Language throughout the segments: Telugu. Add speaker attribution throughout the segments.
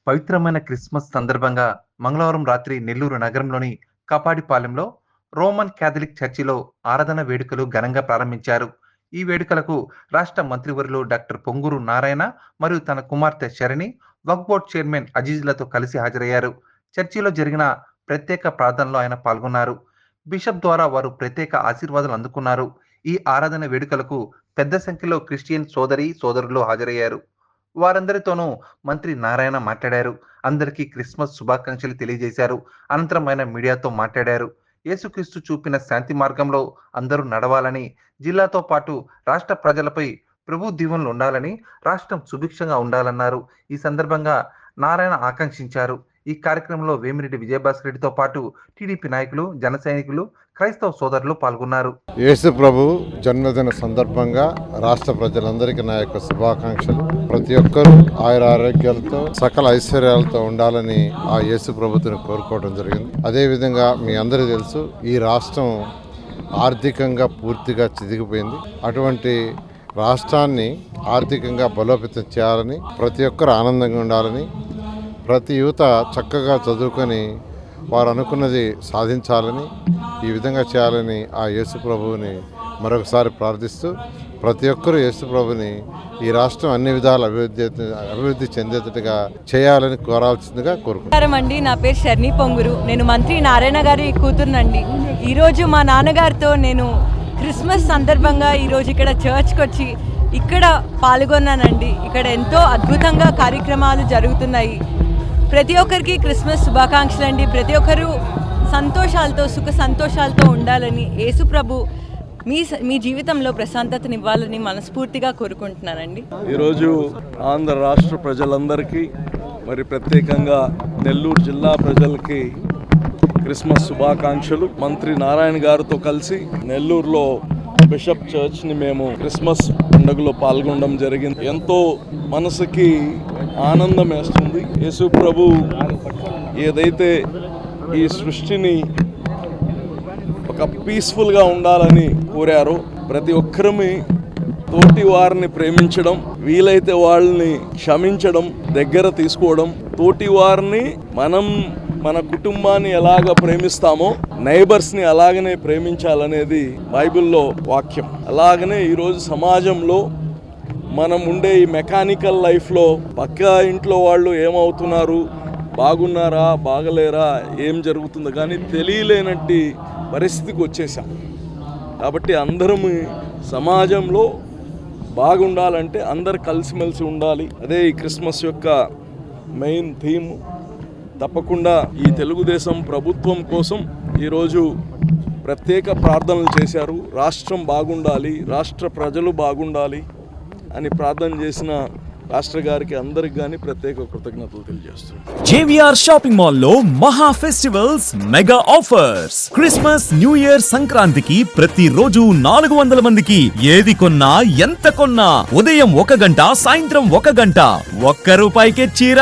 Speaker 1: పవిత్రమైన క్రిస్మస్ సందర్భంగా మంగళవారం రాత్రి నెల్లూరు నగరంలోని కాపాడిపాలెంలో రోమన్ క్యాథలిక్ చర్చిలో ఆరాధన వేడుకలు ఘనంగా ప్రారంభించారు. ఈ వేడుకలకు రాష్ట్ర మంత్రివర్యులు డాక్టర్ పొంగూరు నారాయణ మరియు తన కుమార్తె శరణి, వక్ఫ్ బోర్డ్ చైర్మన్ అజీజ్లతో కలిసి హాజరయ్యారు. చర్చిలో జరిగిన ప్రత్యేక ప్రార్థనలో ఆయన పాల్గొన్నారు. బిషప్ ద్వారా వారు ప్రత్యేక ఆశీర్వాదాలు అందుకున్నారు. ఈ ఆరాధన వేడుకలకు పెద్ద సంఖ్యలో క్రిస్టియన్ సోదరి సోదరులు హాజరయ్యారు. వారందరితోనూ మంత్రి నారాయణ మాట్లాడారు. అందరికీ క్రిస్మస్ శుభాకాంక్షలు తెలియజేశారు. అనంతరం ఆయన మీడియాతో మాట్లాడారు. యేసుక్రీస్తు చూపిన శాంతి మార్గంలో అందరూ నడవాలని, జిల్లాతో పాటు రాష్ట్ర ప్రజలపై ప్రభు దీవెనలు ఉండాలని, రాష్ట్రం సుభిక్షంగా ఉండాలన్నారు. ఈ సందర్భంగా నారాయణ ఆకాంక్షించారు. ఈ కార్యక్రమంలో వేమిరెడ్డి విజయభాస్కర్ రెడ్డితో పాటు టీడీపీ నాయకులు, జన సైనికులు, క్రైస్తవ సోదరులు పాల్గొన్నారు.
Speaker 2: యేసు ప్రభు జన్మదిన సందర్భంగా రాష్ట్ర ప్రజలందరికీ నా యొక్క శుభాకాంక్షలు. ప్రతి ఒక్కరూ ఆయురారోగ్యాలతో సకల ఐశ్వర్యాలతో ఉండాలని ఆ యేసు ప్రభుని కోరుకోవడం జరిగింది. అదేవిధంగా మీ అందరికీ తెలుసు, ఈ రాష్ట్రం ఆర్థికంగా పూర్తిగా చిదిగిపోయింది. అటువంటి రాష్ట్రాన్ని ఆర్థికంగా బలోపేతం చేయాలని, ప్రతి ఒక్కరు ఆనందంగా ఉండాలని, ప్రతి యువత చక్కగా చదువుకొని వారు అనుకున్నది సాధించాలని, ఈ విధంగా చేయాలని ఆ యేసు ప్రభువుని మరొకసారి ప్రార్థిస్తూ, ప్రతి ఒక్కరూ యేసు ప్రభుని ఈ రాష్ట్రం అన్ని విధాల అభివృద్ధి చెందేటట్టుగా చేయాలని కోరాల్సిందిగా కోరుకుంటున్నాను.
Speaker 3: నా పేరు శరణి పొంగురు. నేను మంత్రి నారాయణ గారి కూతురునండి. ఈరోజు మా నాన్నగారితో నేను క్రిస్మస్ సందర్భంగా ఈరోజు ఇక్కడ చర్చ్కి వచ్చి ఇక్కడ పాల్గొన్నానండి. ఇక్కడ ఎంతో అద్భుతంగా కార్యక్రమాలు జరుగుతున్నాయి. ప్రతి ఒక్కరికి క్రిస్మస్ శుభాకాంక్షలు అండి. ప్రతి ఒక్కరూ సంతోషాలతో, సుఖ సంతోషాలతో ఉండాలని, యేసు ప్రభు మీ జీవితంలో ప్రశాంతతనివ్వాలని మనస్ఫూర్తిగా కోరుకుంటున్నానండి.
Speaker 4: ఈరోజు ఆంధ్ర రాష్ట్ర ప్రజలందరికీ, మరి ప్రత్యేకంగా నెల్లూరు జిల్లా ప్రజలకి క్రిస్మస్ శుభాకాంక్షలు. మంత్రి నారాయణ గారితో కలిసి నెల్లూరులో బిషప్ చర్చ్ని మేము క్రిస్మస్ పండుగలో పాల్గొనడం జరిగింది. ఎంతో మనసుకి ఆనందం వేస్తుంది. యేసు ప్రభు ఏదైతే ఈ సృష్టిని ఒక పీస్ఫుల్గా ఉండాలని కోరారో, ప్రతి ఒక్కరిని తోటి వారిని ప్రేమించడం, వీలైతే వాళ్ళని క్షమించడం, దగ్గర తీసుకోవడం, తోటి వారిని మన కుటుంబాన్ని ఎలాగ ప్రేమిస్తామో నైబర్స్ని అలాగనే ప్రేమించాలనేది బైబిల్లో వాక్యం. అలాగనే ఈరోజు సమాజంలో మనం ఉండే ఈ మెకానికల్ లైఫ్లో పక్క ఇంట్లో వాళ్ళు ఏమవుతున్నారు, బాగున్నారా, బాగలేరా, ఏం జరుగుతుందో కానీ తెలియలేనట్టి పరిస్థితికి వచ్చేసాం. కాబట్టి అందరం సమాజంలో బాగుండాలంటే అందరు కలిసిమెలిసి ఉండాలి. అదే ఈ క్రిస్మస్ యొక్క మెయిన్ థీమ్. తప్పకుండా ఈ తెలుగుదేశం ప్రభుత్వం కోసం ఈరోజు ప్రత్యేక ప్రార్థనలు చేశారు. రాష్ట్రం బాగుండాలి, రాష్ట్ర ప్రజలు బాగుండాలి అని ప్రార్థన చేసిన రాష్ట్ర గారికి అందరికి గాని ప్రత్యేక కృతజ్ఞతలు తెలియజేస్తున్నాను.
Speaker 5: జేవిఆర్ షాపింగ్ మాల్ లో మహా festivals mega offers. Christmas, new year, సంక్రాంతికి ప్రతి రోజు 400 మందికి ఏది కొన్నా, ఎంత కొన్నా ఉదయం 1 గంట, సాయంత్రం 1 గంట ₹1 చీర.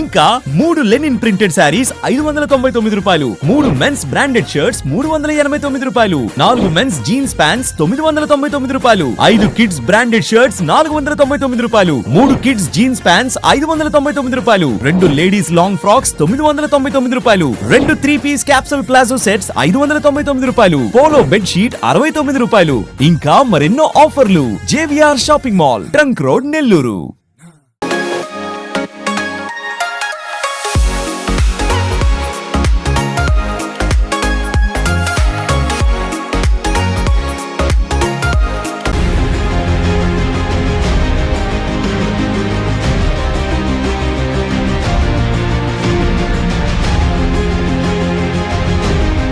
Speaker 5: ఇంకా 3 linen printed saris ₹599, 3 men's branded shirts ₹389, 4 men's jeans pants ₹999, 5 kids branded shirts ₹499, 3 kids jeans pants ₹599, 2 ladies long frocks ₹999, 2 3 piece capsule palazzo sets ₹599, polo bed sheet ₹69. ఇంకా మరెన్నో ఆఫర్లు. JVR shopping mall, trunk road, Nellore.